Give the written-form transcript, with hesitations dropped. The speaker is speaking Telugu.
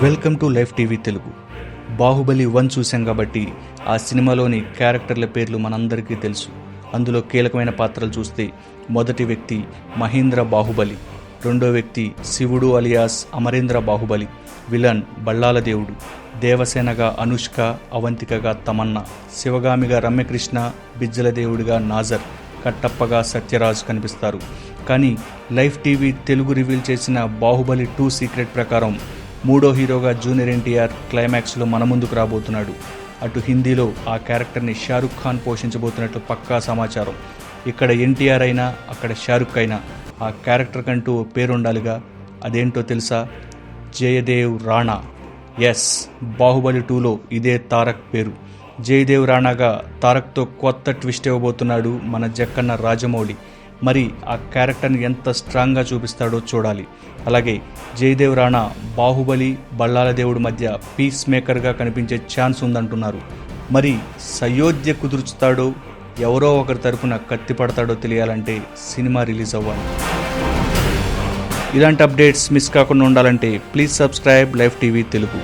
Welcome to life TV Telugu. Baahubali 1 చూసాం కాబట్టి ఆ సినిమాలోని క్యారెక్టర్ల పేర్లు మనందరికీ తెలుసు. అందులో కీలకమైన పాత్రలు చూస్తే మొదటి వ్యక్తి మహేంద్ర బాహుబలి, రెండో వ్యక్తి శివుడు అలియాస్ అమరేంద్ర బాహుబలి, విలన్ బళ్ళాల దేవుడు, దేవసేనగా అనుష్క, అవంతికగా తమన్నా, శివగామిగా రమ్యకృష్ణ, బిజ్జల దేవుడిగా నాజర్, కట్టప్పగా సత్యరాజ్ కనిపిస్తారు. కానీ లైఫ్ టీవీ తెలుగు రివీల్ చేసిన బాహుబలి 2 సీక్రెట్ ప్రకారం మూడో హీరోగా జూనియర్ ఎన్టీఆర్ క్లైమాక్స్లో మన ముందుకు రాబోతున్నాడు. అటు హిందీలో ఆ క్యారెక్టర్ని షారుఖ్ ఖాన్ పోషించబోతున్నట్లు పక్కా సమాచారం. ఇక్కడ ఎన్టీఆర్ అయినా అక్కడ షారుఖ్ అయినా ఆ క్యారెక్టర్ కంటూ పేరుండాలిగా. అదేంటో తెలుసా? జయదేవ్ రాణా. ఎస్, బాహుబలి 2లో ఇదే తారక్ పేరు. జయదేవ్ రాణాగా తారక్తో కొత్త ట్విస్ట్ ఇవ్వబోతున్నాడు మన జక్కన్న రాజమౌళి. మరి ఆ క్యారెక్టర్ని ఎంత స్ట్రాంగ్గా చూపిస్తాడో చూడాలి. అలాగే జయదేవ్ రాణా బాహుబలి బళ్ళాల దేవుడి మధ్య పీస్ మేకర్గా కనిపించే ఛాన్స్ ఉందంటున్నారు. మరి సయోధ్య కుదుర్చుతాడో, ఎవరో ఒకరి తరపున కత్తి పడతాడో తెలియాలంటే సినిమా రిలీజ్ అవ్వాలి. ఇలాంటి అప్డేట్స్ మిస్ కాకుండా ఉండాలంటే please subscribe life TV Telugu.